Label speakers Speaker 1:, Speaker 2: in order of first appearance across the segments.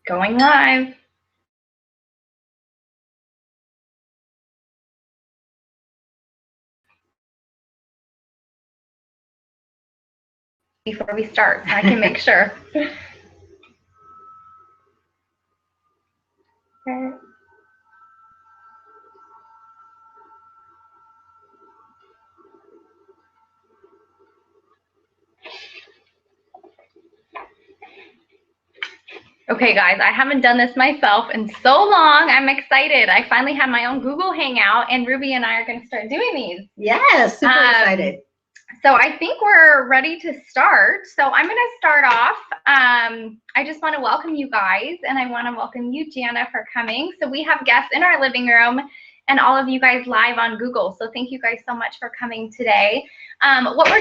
Speaker 1: Going live. Before we start, so I can make sure. Okay, guys, I haven't done this myself in so long. I'm excited. I finally have my own Google Hangout, and Ruby and I are going to start doing these.
Speaker 2: Yes, super excited.
Speaker 1: So I think we're ready to start. So I'm going to start off. I just want to welcome you guys, and I want to welcome you, Jana, for coming. So we have guests in our living room and all of you guys live on Google. So thank you guys so much for coming today. What we're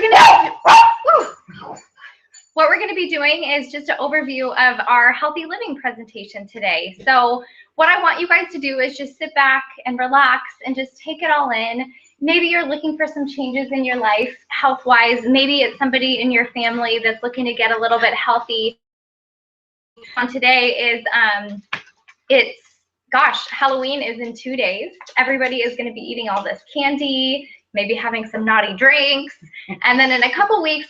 Speaker 1: going to be doing is just an overview of our healthy living presentation today. So what I want you guys to do is just sit back and relax and just take it all in. Maybe you're looking for some changes in your life, health-wise. Maybe it's somebody in your family that's looking to get a little bit healthy. Today is, Halloween is in 2 days. Everybody is going to be eating all this candy, maybe having some naughty drinks. And then in a couple weeks,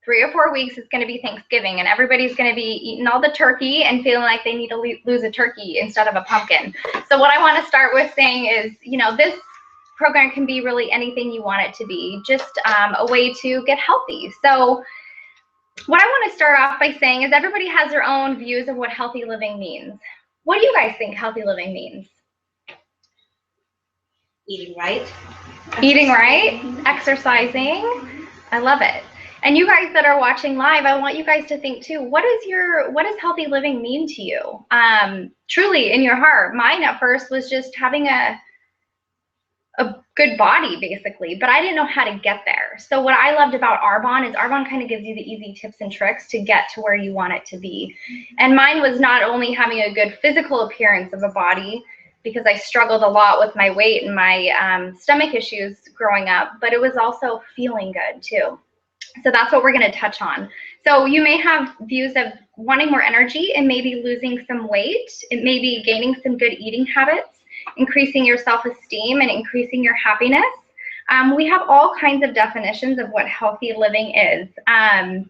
Speaker 1: 3 or 4 weeks, it's going to be Thanksgiving, and everybody's going to be eating all the turkey and feeling like they need to lose a turkey instead of a pumpkin. So what I want to start with saying is, you know, this program can be really anything you want it to be, just a way to get healthy. So what I want to start off by saying is everybody has their own views of what healthy living means. What do you guys think healthy living means?
Speaker 2: Eating right.
Speaker 1: Eating right, exercising. I love it. And you guys that are watching live, I want you guys to think too, what does healthy living mean to you? Truly in your heart. Mine at first was just having a good body, basically, but I didn't know how to get there. So what I loved about Arbonne is Arbonne kind of gives you the easy tips and tricks to get to where you want it to be. And mine was not only having a good physical appearance of a body, because I struggled a lot with my weight and my stomach issues growing up, but it was also feeling good too. So that's what we're going to touch on. So you may have views of wanting more energy and maybe losing some weight. It may be gaining some good eating habits, increasing your self-esteem, and increasing your happiness. We have all kinds of definitions of what healthy living is. And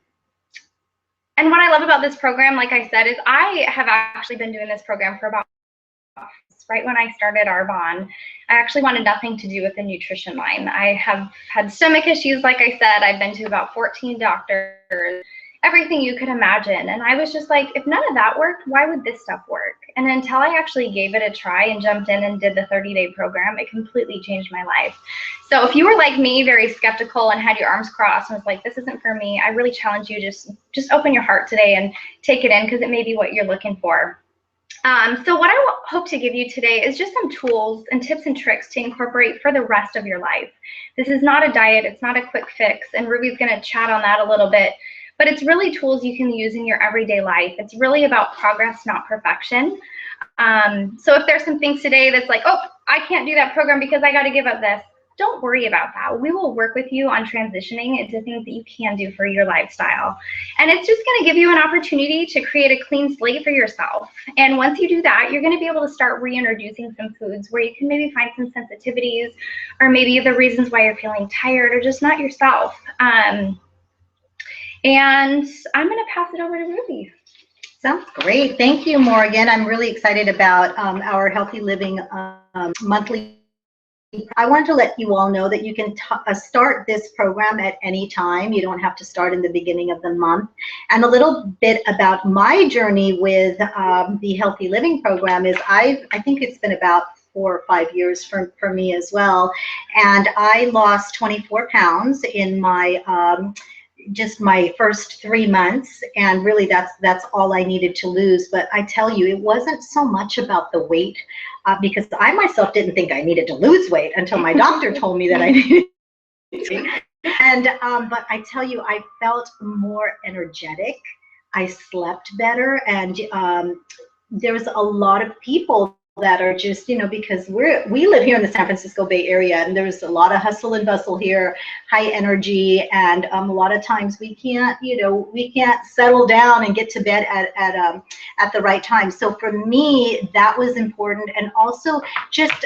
Speaker 1: what I love about this program, like I said, is I have actually been doing this program for about right when I started Arbonne. I actually wanted nothing to do with the nutrition line. I have had stomach issues, like I said. I've been to about 14 doctors, everything you could imagine. And I was just like, if none of that worked, why would this stuff work? And until I actually gave it a try and jumped in and did the 30-day program, it completely changed my life. So if you were like me, very skeptical and had your arms crossed and was like, this isn't for me, I really challenge you, just open your heart today and take it in, because it may be what you're looking for. So what I hope to give you today is just some tools and tips and tricks to incorporate for the rest of your life. This is not a diet, it's not a quick fix, and Ruby's going to chat on that a little bit, but it's really tools you can use in your everyday life. It's really about progress, not perfection. So if there's some things today that's like, oh, I can't do that program because I got to give up this, don't worry about that. We will work with you on transitioning into things that you can do for your lifestyle. And it's just going to give you an opportunity to create a clean slate for yourself. And once you do that, you're going to be able to start reintroducing some foods where you can maybe find some sensitivities, or maybe the reasons why you're feeling tired or just not yourself. And I'm going to pass it over to Ruby.
Speaker 2: Sounds great. Thank you, Morgan. I'm really excited about our Healthy Living monthly. I wanted to let you all know that you can start this program at any time. You don't have to start in the beginning of the month. And a little bit about my journey with the Healthy Living program is I think it's been about 4 or 5 years for me as well. And I lost 24 pounds in my just my first 3 months, and really that's all I needed to lose. But I tell you, it wasn't so much about the weight, because I myself didn't think I needed to lose weight until my doctor told me that I needed to. And but I tell you, I felt more energetic, I slept better, and there was a lot of people that are just, because we live here in the San Francisco Bay Area, and there's a lot of hustle and bustle here, high energy, and a lot of times we can't settle down and get to bed at the right time. So for me, that was important, and also just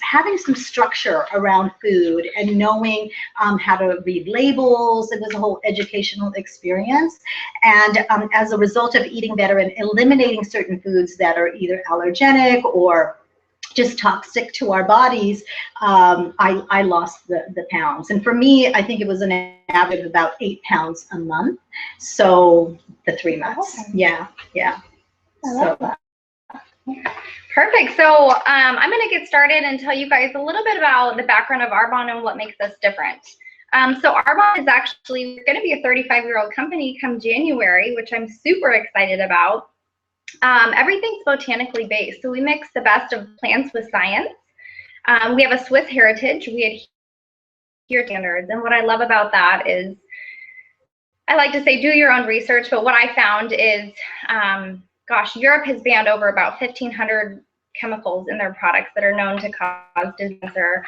Speaker 2: having some structure around food and knowing how to read labels. It was a whole educational experience, and as a result of eating better and eliminating certain foods that are either allergenic or just toxic to our bodies, I lost the pounds. And for me, I think it was an average of about 8 pounds a month. So the 3 months.
Speaker 1: Okay.
Speaker 2: Yeah.
Speaker 1: I love that. Perfect. So I'm going to get started and tell you guys a little bit about the background of Arbonne and what makes us different. So Arbonne is actually going to be a 35-year-old company come January, which I'm super excited about. Everything's botanically based, so we mix the best of plants with science. We have a Swiss heritage. We adhere to standards, and what I love about that is, I like to say do your own research, but what I found is, gosh, Europe has banned over about 1,500 chemicals in their products that are known to cause cancer.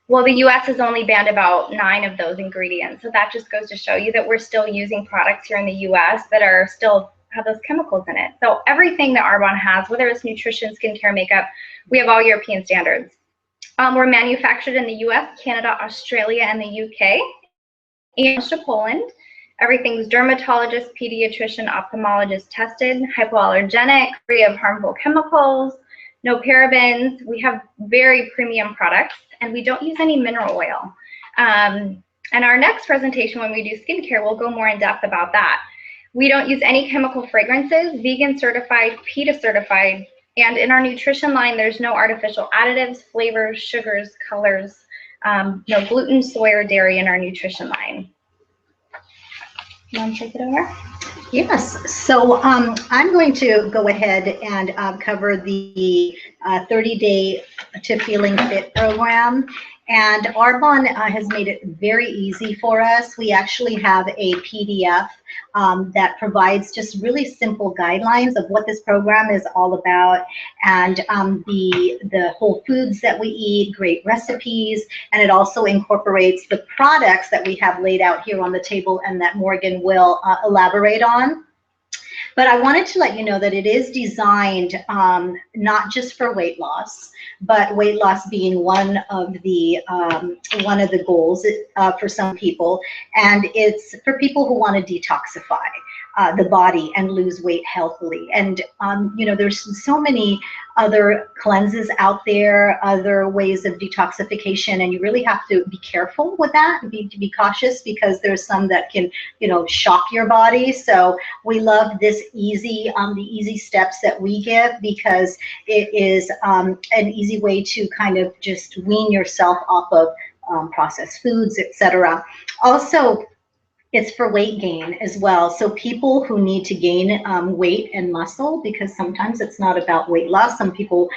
Speaker 1: Well, the US has only banned about 9 of those ingredients, so that just goes to show you that we're still using products here in the US that are still have those chemicals in it. So everything that Arbonne has, whether it's nutrition, skincare, makeup, we have all European standards. We're manufactured in the US, Canada, Australia, and the UK, and to Poland. Everything's dermatologist, pediatrician, ophthalmologist tested, hypoallergenic, free of harmful chemicals, no parabens. We have very premium products, and we don't use any mineral oil. And our next presentation, when we do skincare, we'll go more in depth about that. We don't use any chemical fragrances, vegan certified, PETA certified, and in our nutrition line, there's no artificial additives, flavors, sugars, colors, no gluten, soy, or dairy in our nutrition line. You want to take it over?
Speaker 2: Yes. So I'm going to go ahead and cover the 30-day to Feeling Fit program. And Arbonne has made it very easy for us. We actually have a PDF that provides just really simple guidelines of what this program is all about, and the whole foods that we eat, great recipes, and it also incorporates the products that we have laid out here on the table and that Morgan will elaborate on. But I wanted to let you know that it is designed not just for weight loss, but weight loss being one of the goals for some people, and it's for people who want to detoxify the body and lose weight healthily. And there's so many other cleanses out there, other ways of detoxification, and you really have to be careful with that, be cautious, because there's some that can shock your body. So we love this easy, the easy steps that we give, because it is an easy way to kind of just wean yourself off of processed foods, etc. Also, it's for weight gain as well. So people who need to gain weight and muscle, because sometimes it's not about weight loss. Some people,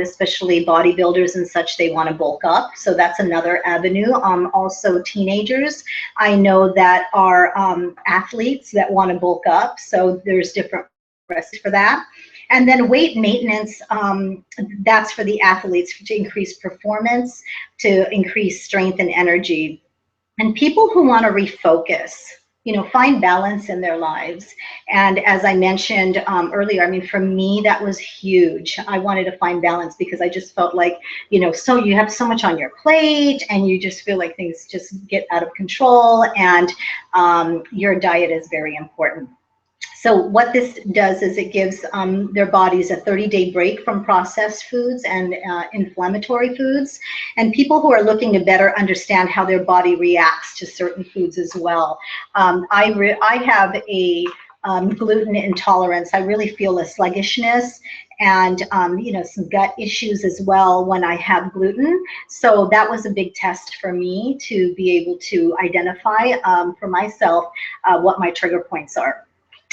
Speaker 2: especially bodybuilders and such, they want to bulk up. So that's another avenue. Also teenagers, I know that are athletes that want to bulk up. So there's different recipes for that. And then weight maintenance, that's for the athletes to increase performance, to increase strength and energy. And people who want to refocus, find balance in their lives. And as I mentioned earlier, I mean, for me, that was huge. I wanted to find balance because I just felt like, so you have so much on your plate and you just feel like things just get out of control, and your diet is very important. So what this does is it gives their bodies a 30-day break from processed foods and inflammatory foods. And people who are looking to better understand how their body reacts to certain foods as well. I have a gluten intolerance. I really feel a sluggishness and some gut issues as well when I have gluten. So that was a big test for me to be able to identify for myself what my trigger points are.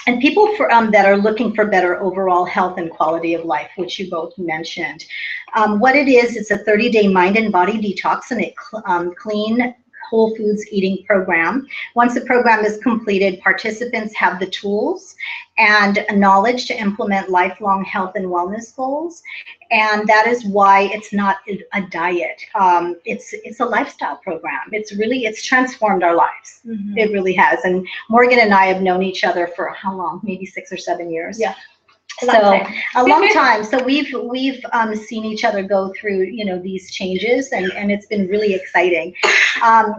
Speaker 2: And people that are looking for better overall health and quality of life, which you both mentioned. What it is, it's a 30-day mind and body detox, and it clean, whole foods eating program. Once the program is completed, participants have the tools and knowledge to implement lifelong health and wellness goals. And that is why it's not a diet. It's a lifestyle program. It's transformed our lives. Mm-hmm. It really has. And Morgan and I have known each other for how long? Maybe 6 or 7 years.
Speaker 1: Yeah.
Speaker 2: So a long time. So we've seen each other go through, you know, these changes, and it's been really exciting.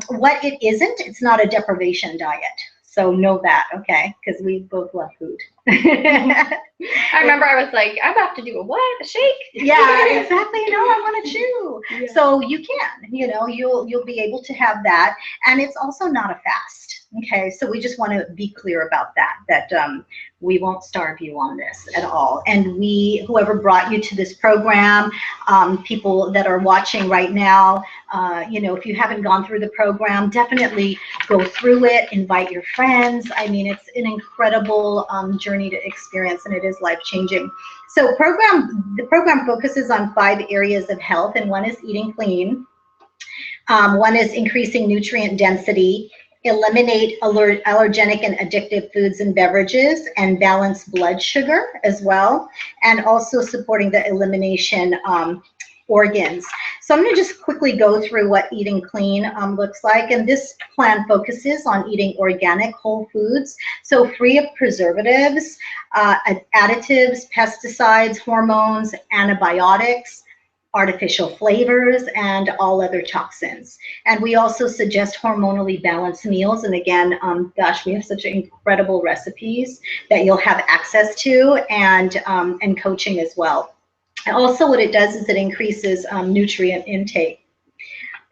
Speaker 2: What it isn't, it's not a deprivation diet. So know that, okay? Because we both love food.
Speaker 1: I remember I was like, I'm about to do a what? A shake?
Speaker 2: Yeah, exactly. No, I want to chew. Yeah. So you can, you know, you'll be able to have that, and it's also not a fast. Okay, so we just want to be clear about that we won't starve you on this at all. And whoever brought you to this program, people that are watching right now, you know, if you haven't gone through the program, definitely go through it, invite your friends. I mean, it's an incredible journey to experience, and it is life-changing. So the program focuses on 5 areas of health, and one is eating clean. One is increasing nutrient density, eliminate allergenic and addictive foods and beverages, and balance blood sugar as well, and also supporting the elimination organs. So I'm going to just quickly go through what eating clean looks like. And this plan focuses on eating organic whole foods, so free of preservatives, additives, pesticides, hormones, antibiotics, artificial flavors, and all other toxins. And we also suggest hormonally balanced meals. And again, gosh, we have such incredible recipes that you'll have access to, and coaching as well. And also what it does is it increases nutrient intake.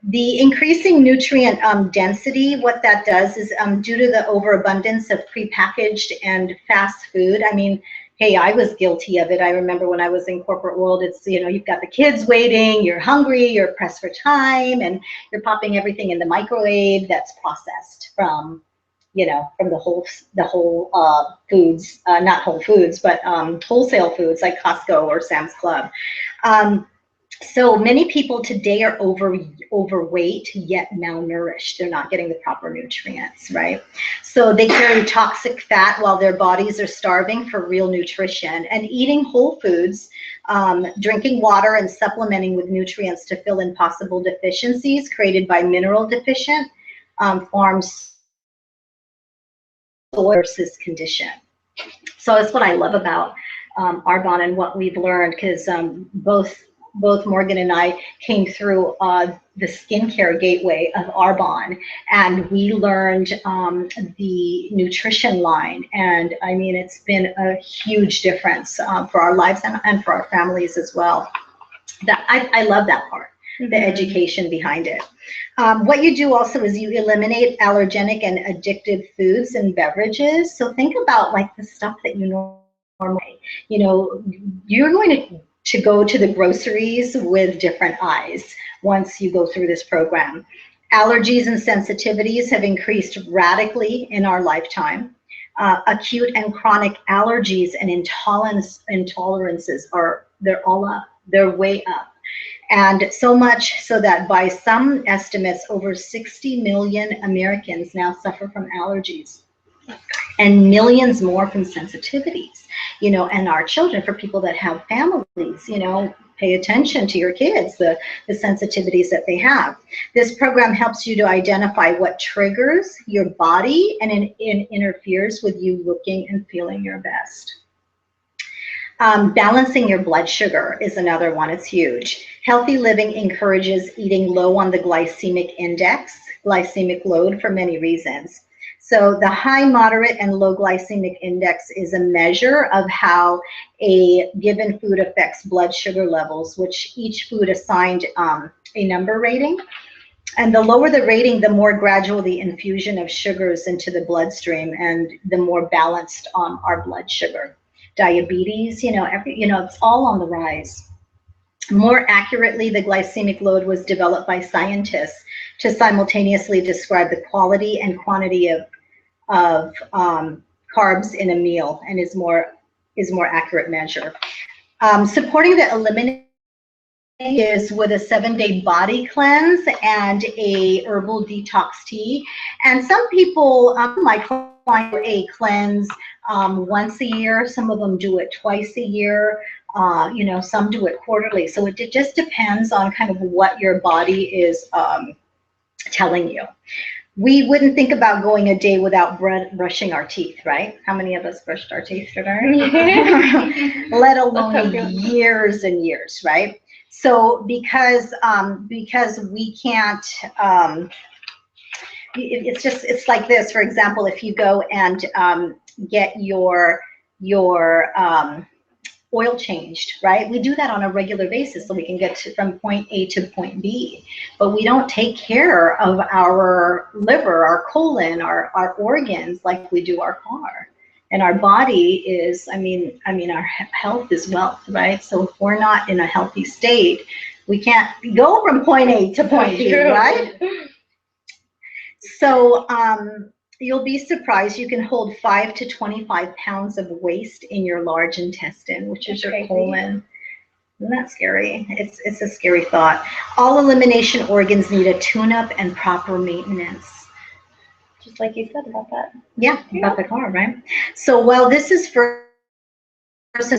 Speaker 2: The increasing nutrient density, what that does is due to the overabundance of prepackaged and fast food. I mean, hey, I was guilty of it. I remember when I was in corporate world, it's, you know, you've got the kids waiting, you're hungry, you're pressed for time, and you're popping everything in the microwave that's processed from, you know, from the whole foods, not Whole Foods, but wholesale foods like Costco or Sam's Club. So many people today are overweight yet malnourished. They're not getting the proper nutrients, right? So they carry toxic fat while their bodies are starving for real nutrition. And eating whole foods, drinking water, and supplementing with nutrients to fill in possible deficiencies created by mineral deficient forms versus condition. So that's what I love about Arbonne and what we've learned, because both Morgan and I came through the skincare gateway of Arbonne, and we learned the nutrition line. And I mean, it's been a huge difference for our lives and for our families as well. I love that part, the education behind it. What you do also is you eliminate allergenic and addictive foods and beverages. So think about like the stuff that you normally, you know, you're going to go to the groceries with different eyes once you go through this program. Allergies and sensitivities have increased radically in our lifetime. Acute and chronic allergies and intolerances they're all up, they're way up. And so much so that by some estimates, over 60 million Americans now suffer from allergies, and millions more from sensitivities, you know. And our children, for people that have families, you know, pay attention to your kids, the sensitivities that they have. This program helps you to identify what triggers your body and interferes with you looking and feeling your best. Balancing your blood sugar is another one. It's huge. Healthy living encourages eating low on the glycemic load for many reasons. So the high, moderate, and low glycemic index is a measure of how a given food affects blood sugar levels, which each food assigned a number rating. And the lower the rating, the more gradual the infusion of sugars into the bloodstream, and the more balanced our blood sugar. Diabetes, you know, it's all on the rise. More accurately, the glycemic load was developed by scientists to simultaneously describe the quality and quantity of carbs in a meal, and is more accurate measure. Supporting the elimination is with a 7-day body cleanse and a herbal detox tea. And some people, my clients, do a cleanse once a year. Some of them do it twice a year. You know, some do it quarterly. So it just depends on kind of what your body is telling you. We wouldn't think about going a day without brushing our teeth, right? How many of us brushed our teeth today? Let alone years and years, right? So because we can't, it's like this. For example, if you go and get your oil changed, right? We do that on a regular basis so we can get from point A to point B, but we don't take care of our liver, our colon, our organs like we do our car. And our body is, I mean, our health is wealth, right? So if we're not in a healthy state, we can't go from point A to point B, right? So you'll be surprised. You can hold 5 to 25 pounds of waste in your large intestine, which is your colon. Isn't that scary? It's a scary thought. All elimination organs need a tune-up and proper maintenance.
Speaker 1: Just like you said about that.
Speaker 2: Yeah, about the car, right? So while this is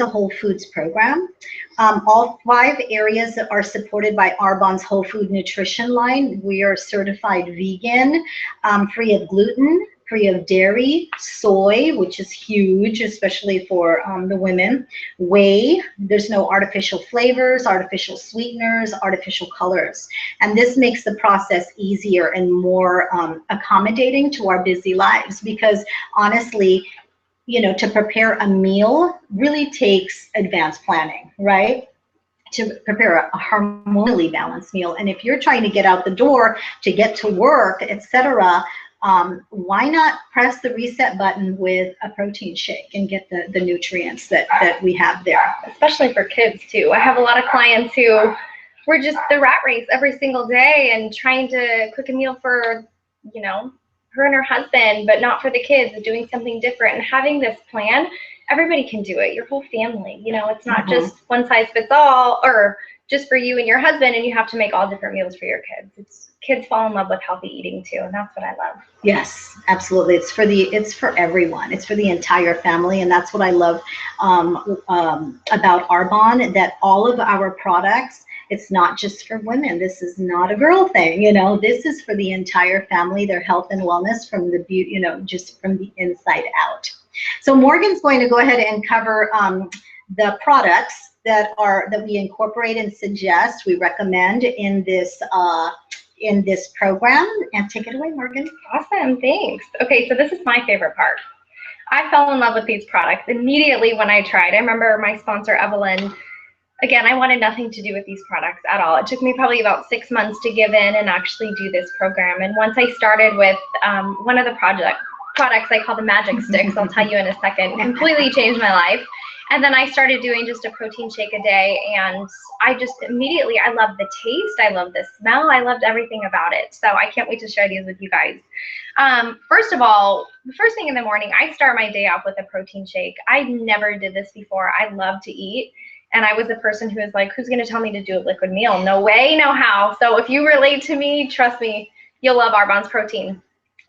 Speaker 2: a whole foods program, all 5 areas are supported by Arbonne's Whole Food Nutrition line. We are certified vegan, free of gluten, free of dairy, soy, which is huge, especially for the women, whey. There's no artificial flavors, artificial sweeteners, artificial colors. And this makes the process easier and more accommodating to our busy lives, because honestly, you know, to prepare a meal really takes advanced planning, right? To prepare a harmoniously balanced meal. And if you're trying to get out the door, to get to work, etc., why not press the reset button with a protein shake and get the nutrients that we have there?
Speaker 1: Especially for kids too. I have a lot of clients who were just the rat race every single day and trying to cook a meal for, you know, her and her husband, but not for the kids, doing something different. And having this plan, everybody can do it, your whole family. You know, it's not just one size fits all, or just for you and your husband, and you have to make all different meals for your kids. Kids fall in love with healthy eating too, and that's what I love.
Speaker 2: Yes, absolutely. It's for everyone. It's for the entire family, and that's what I love about Arbonne, that all of our products, it's not just for women. This is not a girl thing, you know. This is for the entire family, their health and wellness from the beauty, you know, just from the inside out. So Morgan's going to go ahead and cover the products that we incorporate and suggest, we recommend in this program. And take it away, Morgan.
Speaker 1: Awesome, thanks. Okay, so this is my favorite part. I fell in love with these products immediately when I tried. I remember my sponsor, Evelyn. Again, I wanted nothing to do with these products at all. It took me probably about 6 months to give in and actually do this program. And once I started with one of the products I call the magic sticks, I'll tell you in a second, completely changed my life. And then I started doing just a protein shake a day, and I just immediately, I loved the taste, I loved the smell, I loved everything about it. So I can't wait to share these with you guys. First of all, the first thing in the morning, I start my day off with a protein shake. I never did this before. I love to eat. And I was the person who was like, who's going to tell me to do a liquid meal? No way, no how. So if you relate to me, trust me, you'll love Arbonne's protein.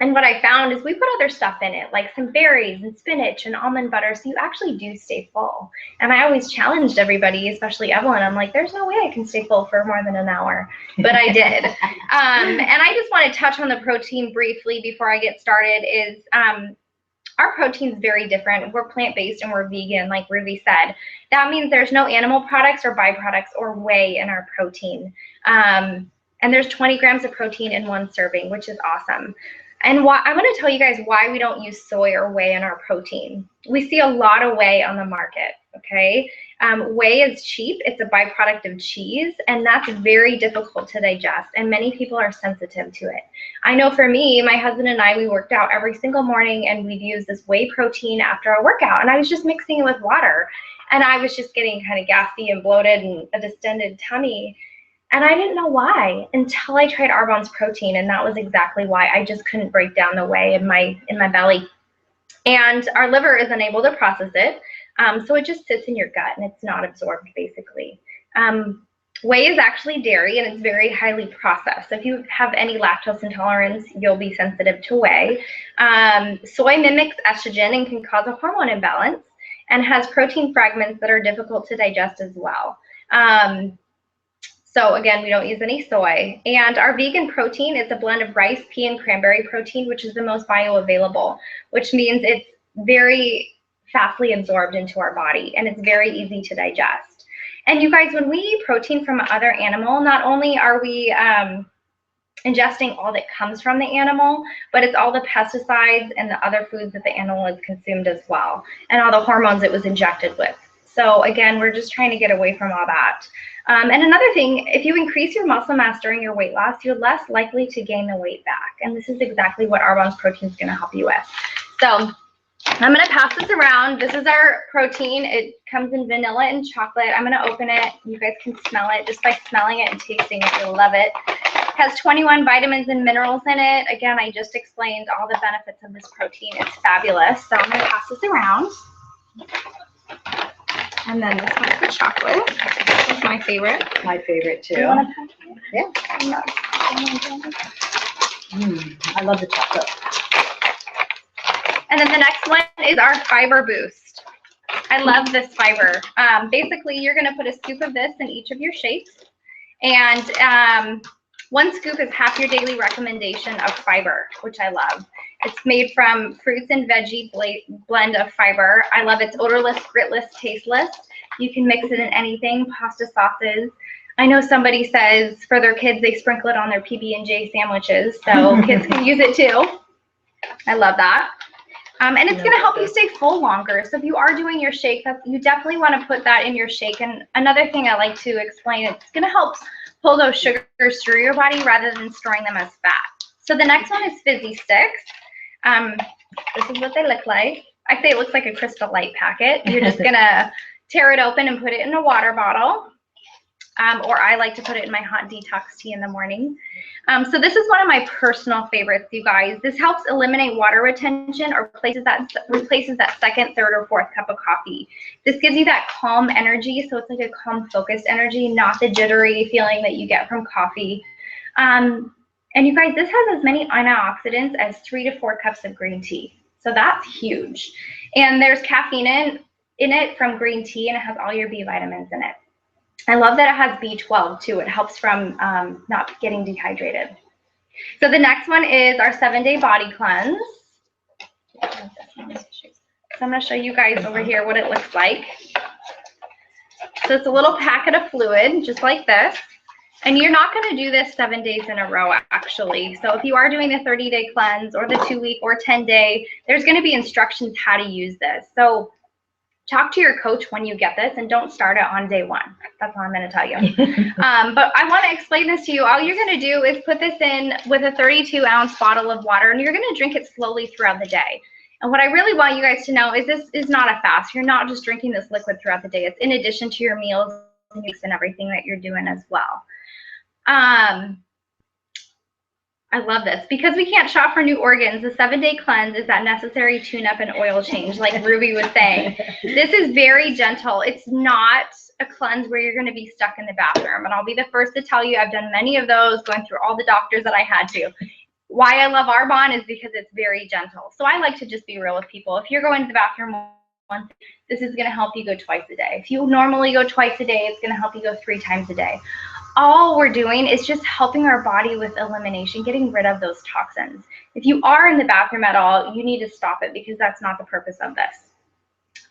Speaker 1: And what I found is we put other stuff in it, like some berries and spinach and almond butter, so you actually do stay full. And I always challenged everybody, especially Evelyn. I'm like, there's no way I can stay full for more than an hour. But I did. And I just want to touch on the protein briefly before I get started is our protein's very different. We're plant-based and we're vegan, like Ruby said. That means there's no animal products or byproducts or whey in our protein. And there's 20 grams of protein in one serving, which is awesome. And I want to tell you guys why we don't use soy or whey in our protein. We see a lot of whey on the market, okay? Whey is cheap. It's a byproduct of cheese, and that's very difficult to digest, and many people are sensitive to it. I know for me, my husband and I, we worked out every single morning, and we'd use this whey protein after our workout, and I was just mixing it with water, and I was just getting kind of gassy and bloated and a distended tummy. And I didn't know why until I tried Arbonne's protein, and that was exactly why. I just couldn't break down the whey in my belly. And our liver is unable to process it, so it just sits in your gut and it's not absorbed, basically. Whey is actually dairy, and it's very highly processed. So if you have any lactose intolerance, you'll be sensitive to whey. Soy mimics estrogen and can cause a hormone imbalance, and has protein fragments that are difficult to digest as well. So again, we don't use any soy. And our vegan protein is a blend of rice, pea, and cranberry protein, which is the most bioavailable, which means it's very fastly absorbed into our body, and it's very easy to digest. And you guys, when we eat protein from another animal, not only are we ingesting all that comes from the animal, but it's all the pesticides and the other foods that the animal has consumed as well, and all the hormones it was injected with. So again, we're just trying to get away from all that. And another thing, if you increase your muscle mass during your weight loss, you're less likely to gain the weight back. And this is exactly what Arbonne's protein is going to help you with. So I'm going to pass this around. This is our protein. It comes in vanilla and chocolate. I'm going to open it. You guys can smell it. Just by smelling it and tasting it, you'll love it. It has 21 vitamins and minerals in it. Again, I just explained all the benefits of this protein. It's fabulous. So I'm going to pass this around. And then this one's the chocolate. This is my favorite.
Speaker 2: My favorite too.
Speaker 1: Do you want to pass it?
Speaker 2: Yeah. I love the chocolate.
Speaker 1: And then the next one is our fiber boost. I love this fiber. Basically, you're going to put a scoop of this in each of your shakes. And 1 scoop is half your daily recommendation of fiber, which I love. It's made from fruits and veggie blend of fiber. I love its odorless, gritless, tasteless. You can mix it in anything, pasta sauces. I know somebody says for their kids, they sprinkle it on their PB&J sandwiches, so kids can use it too. I love that. And it's going to help you stay full longer. So if you are doing your shake, you definitely want to put that in your shake. And another thing I like to explain, it's going to help pull those sugars through your body rather than storing them as fat. So the next one is Fizzy Sticks. This is what they look like. I say it looks like a Crystal Light packet. You're just going to tear it open and put it in a water bottle. Or I like to put it in my hot detox tea in the morning. So this is one of my personal favorites, you guys. This helps eliminate water retention or replaces that second, third, or fourth cup of coffee. This gives you that calm energy, so it's like a calm, focused energy, not the jittery feeling that you get from coffee. And you guys, this has as many antioxidants as 3 to 4 cups of green tea. So that's huge. And there's caffeine in it from green tea, and it has all your B vitamins in it. I love that it has B12 too. It helps from not getting dehydrated. So the next one is our 7-day body cleanse. So I'm going to show you guys over here what it looks like. So it's a little packet of fluid, just like this. And you're not going to do this 7 days in a row, actually. So if you are doing the 30-day cleanse or the 2-week or 10-day, there's going to be instructions how to use this. So talk to your coach when you get this, and don't start it on day 1. That's all I'm going to tell you. But I want to explain this to you. All you're going to do is put this in with a 32-ounce bottle of water, and you're going to drink it slowly throughout the day. And what I really want you guys to know is this is not a fast. You're not just drinking this liquid throughout the day. It's in addition to your meals and everything that you're doing as well. I love this because we can't shop for new organs. The 7-day cleanse is that necessary tune-up and oil change, like Ruby was saying. This is very gentle. It's not a cleanse where you're going to be stuck in the bathroom. And I'll be the first to tell you, I've done many of those, going through all the doctors that I had to. Why I love Arbonne is because it's very gentle. So I like to just be real with people. If you're going to the bathroom once, this is going to help you go twice a day. If you normally go twice a day, it's going to help you go 3 times a day. All we're doing is just helping our body with elimination, getting rid of those toxins. If you are in the bathroom at all, you need to stop it because that's not the purpose of this.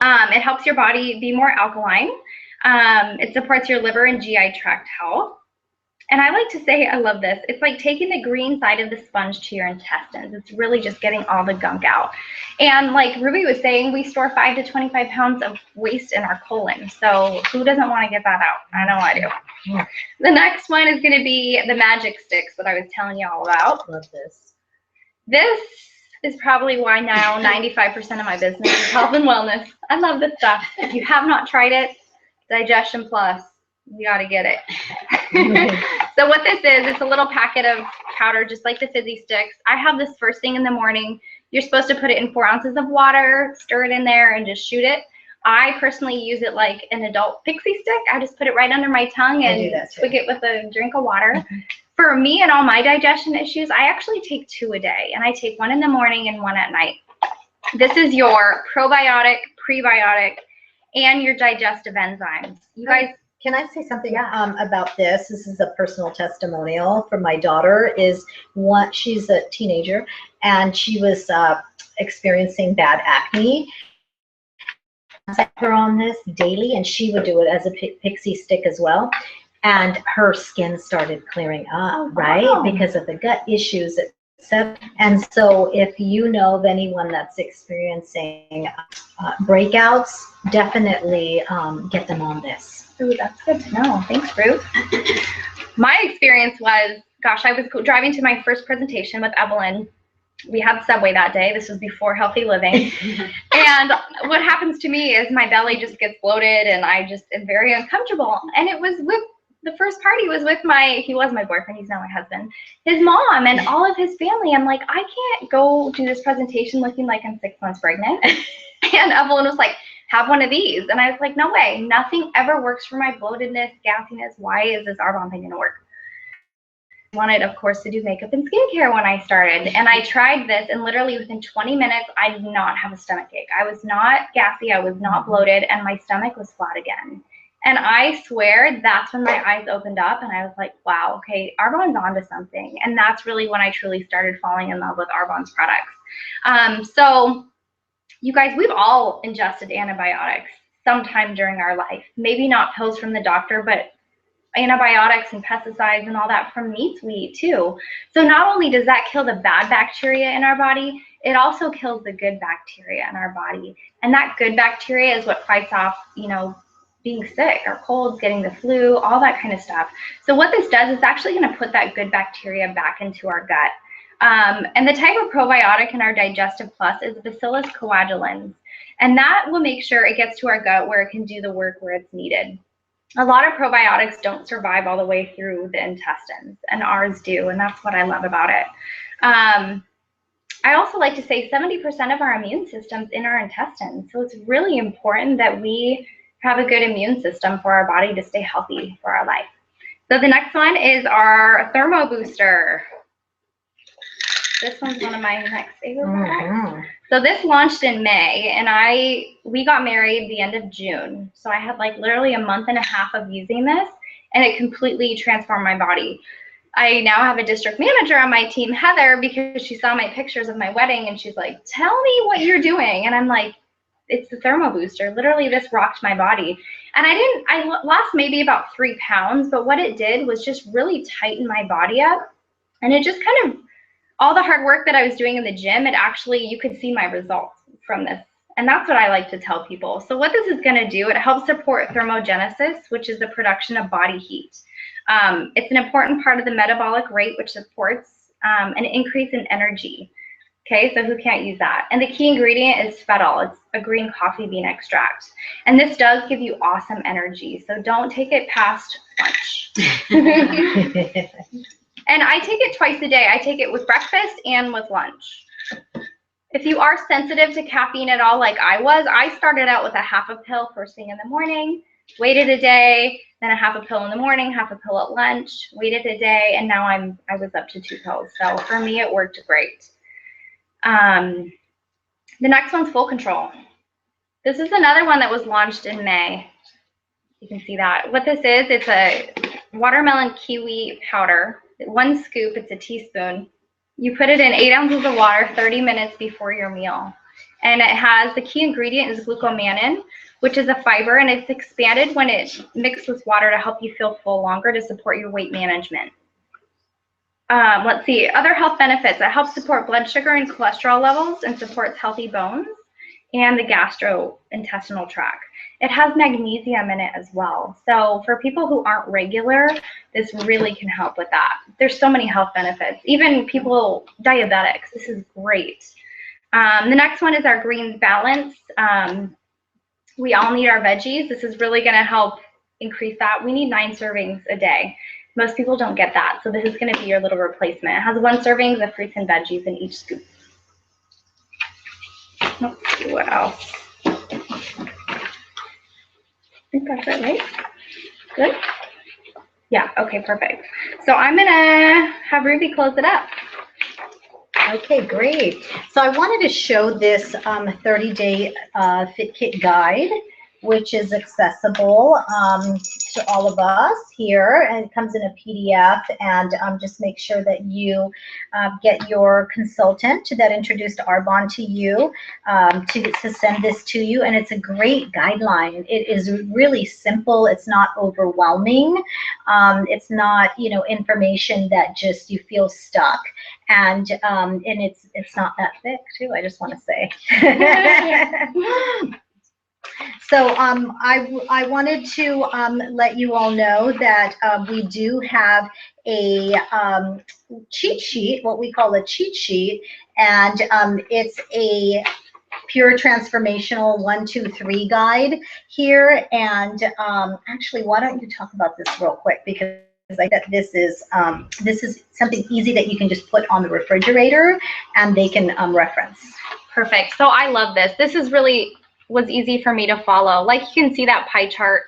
Speaker 1: It helps your body be more alkaline. It supports your liver and GI tract health. And I like to say, I love this, it's like taking the green side of the sponge to your intestines. It's really just getting all the gunk out. And like Ruby was saying, we store 5 to 25 pounds of waste in our colon. So who doesn't want to get that out? I know I do. Yeah. The next one is going to be the magic sticks that I was telling you all about.
Speaker 2: Love this.
Speaker 1: This is probably why now 95% of my business is health and wellness. I love this stuff. If you have not tried it, Digestion Plus, you got to get it. So what this is, it's a little packet of powder, just like the Fizzy Sticks. I have this first thing in the morning. You're supposed to put it in 4 ounces of water, stir it in there, and just shoot it. I personally use it like an adult pixie stick. I just put it right under my tongue and twig it with a drink of water. For me and all my digestion issues, I actually take 2 a day, and I take 1 in the morning and 1 at night. This is your probiotic, prebiotic, and your digestive enzymes. You guys,
Speaker 2: can I say something about this? This is a personal testimonial from my daughter. She's a teenager, and she was experiencing bad acne. I set her on this daily, and she would do it as a pixie stick as well. And her skin started clearing up, right? Because of the gut issues, etc. And so if you know of anyone that's experiencing breakouts, definitely get them on this.
Speaker 1: Ooh, that's good to know. Thanks, Ruth. My experience was, gosh, I was driving to my first presentation with Evelyn. We had Subway that day. This was before healthy living. And what happens to me is my belly just gets bloated, and I just am very uncomfortable. And it was with the first party was with he was my boyfriend, he's now my husband, his mom, and all of his family. I'm like, I can't go do this presentation looking like I'm 6 months pregnant. And Evelyn was like, have one of these. And I was like, no way, nothing ever works for my bloatedness, gassiness. Why is this Arbonne thing gonna work? I wanted, of course, to do makeup and skincare when I started. And I tried this, and literally within 20 minutes, I did not have a stomach ache. I was not gassy, I was not bloated, and my stomach was flat again. And I swear that's when my eyes opened up, and I was like, wow, okay, Arbonne's onto something. And that's really when I truly started falling in love with Arbonne's products. So you guys, we've all ingested antibiotics sometime during our life. Maybe not pills from the doctor, but antibiotics and pesticides and all that from meats we eat too. So not only does that kill the bad bacteria in our body, it also kills the good bacteria in our body. And that good bacteria is what fights off, being sick or colds, getting the flu, all that kind of stuff. So what this does is actually going to put that good bacteria back into our gut. And the type of probiotic in our Digestive Plus is Bacillus coagulans. And that will make sure it gets to our gut where it can do the work where it's needed. A lot of probiotics don't survive all the way through the intestines, and ours do, and that's what I love about it. I also like to say 70% of our immune system's in our intestines, so it's really important that we have a good immune system for our body to stay healthy for our life. So the next one is our Thermo Booster. This one's one of my next favorite products. So this launched in May, and we got married the end of June. So I had like literally a month and a half of using this, and it completely transformed my body. I now have a district manager on my team, Heather, because she saw my pictures of my wedding, and she's like, tell me what you're doing. And I'm like, it's the Thermo Booster. Literally, this rocked my body. And I lost maybe about 3 pounds, but what it did was just really tighten my body up. And it just kind of, all the hard work that I was doing in the gym, you could see my results from this. And that's what I like to tell people. So what this is going to do, it helps support thermogenesis, which is the production of body heat. It's an important part of the metabolic rate, which supports an increase in energy. Okay, so who can't use that? And the key ingredient is fetol. It's a green coffee bean extract. And this does give you awesome energy. So don't take it past lunch. And I take it twice a day. I take it with breakfast and with lunch. If you are sensitive to caffeine at all, like I was, I started out with a half a pill first thing in the morning, waited a day, then a half a pill in the morning, half a pill at lunch, waited a day, and now I was up to 2 pills. So for me, it worked great. The next one's Full Control. This is another one that was launched in May. You can see that. What this is, it's a watermelon kiwi powder. 1 scoop, it's a teaspoon. You put it in 8 ounces of water 30 minutes before your meal. And it has, the key ingredient is glucomannan, which is a fiber, and it's expanded when it mixed with water to help you feel full longer to support your weight management. Let's see, other health benefits. It helps support blood sugar and cholesterol levels and supports healthy bones and the gastrointestinal tract. It has magnesium in it as well. So for people who aren't regular, this really can help with that. There's so many health benefits. Even people, diabetics, this is great. The next one is our Greens Balance. We all need our veggies. This is really gonna help increase that. We need 9 servings a day. Most people don't get that, so this is going to be your little replacement. It has 1 serving of fruits and veggies in each scoop. Let's see what else. think that's it, right? Good? Yeah, okay, perfect. So I'm gonna have Ruby close it up.
Speaker 2: Okay, great. So I wanted to show this 30-day Fit Kit guide, which is accessible to all of us here, and it comes in a PDF. And just make sure that you get your consultant that introduced Arbonne to you to send this to you. And it's a great guideline. It is really simple. It's not overwhelming. It's not, you know, information that just you feel stuck. And it's not that thick too, I just want to say. So I wanted to let you all know that we do have a cheat sheet, what we call a cheat sheet, and it's a pure transformational 1, 2, 3 guide here. And actually, why don't you talk about this real quick, because I think that this is something easy that you can just put on the refrigerator and they can reference.
Speaker 1: Perfect. So I love this. This is really was easy for me to follow. Like you can see that pie chart.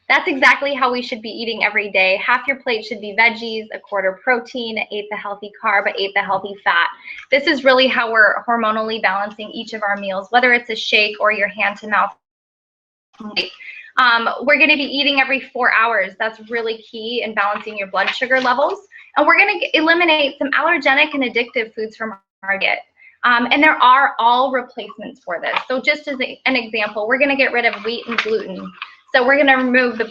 Speaker 1: That's exactly how we should be eating every day. Half your plate should be veggies, a quarter protein, an eighth a healthy carb, an eighth a healthy fat. This is really how we're hormonally balancing each of our meals, whether it's a shake or your hand-to-mouth. We're going to be eating every 4 hours. That's really key in balancing your blood sugar levels. And we're going to eliminate some allergenic and addictive foods from our diet. And there are all replacements for this. So just as an example, we're going to get rid of wheat and gluten. So we're going to remove the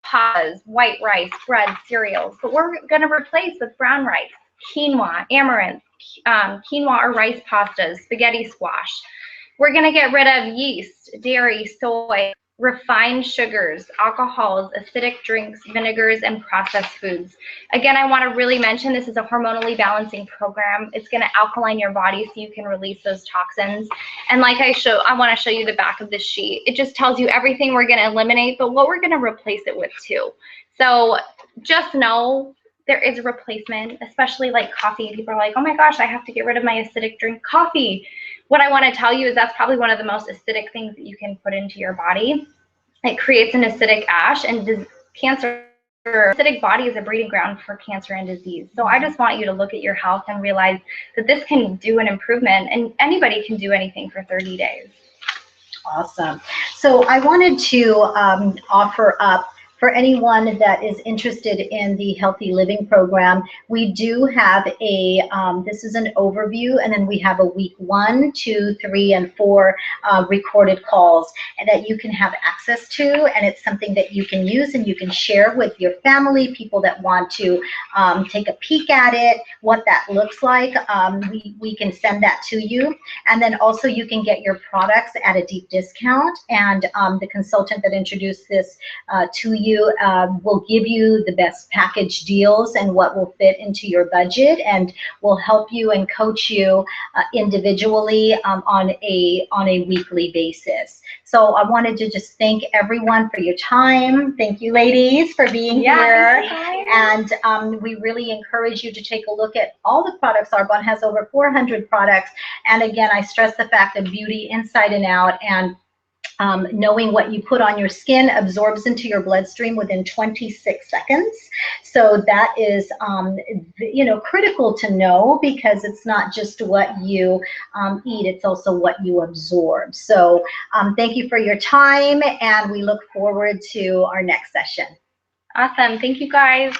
Speaker 1: pastas, white rice, bread, cereals. But we're going to replace with brown rice, quinoa, amaranth, quinoa or rice pastas, spaghetti squash. We're going to get rid of yeast, dairy, soy, refined sugars, alcohols, acidic drinks, vinegars, and processed foods. Again, I want to really mention this is a hormonally balancing program. It's going to alkaline your body so you can release those toxins. And like I want to show you the back of this sheet. It just tells you everything we're going to eliminate, but what we're going to replace it with too. So just know there is a replacement, especially like coffee. People are like, oh my gosh, I have to get rid of my acidic drink coffee. What I want to tell you is that's probably one of the most acidic things that you can put into your body. It creates an acidic ash, and cancer, acidic body is a breeding ground for cancer and disease. So I just want you to look at your health and realize that this can do an improvement, and anybody can do anything for 30 days.
Speaker 2: Awesome. So I wanted to offer up, for anyone that is interested in the Healthy Living Program, we do have a, this is an overview, and then we have a week 1, 2, 3, and 4 recorded calls and that you can have access to, and it's something that you can use and you can share with your family, people that want to take a peek at it, what that looks like. We can send that to you, and then also you can get your products at a deep discount, and the consultant that introduced this to you will give you the best package deals and what will fit into your budget, and will help you and coach you individually on a weekly basis. So I wanted to just thank everyone for your time. Thank you, ladies, for being here. And we really encourage you to take a look at all the products. Arbonne has over 400 products. And again, I stress the fact that beauty inside and out, and knowing what you put on your skin absorbs into your bloodstream within 26 seconds. So that is, you know, critical to know, because it's not just what you eat, it's also what you absorb. So thank you for your time, and we look forward to our next session.
Speaker 1: Awesome. Thank you, guys.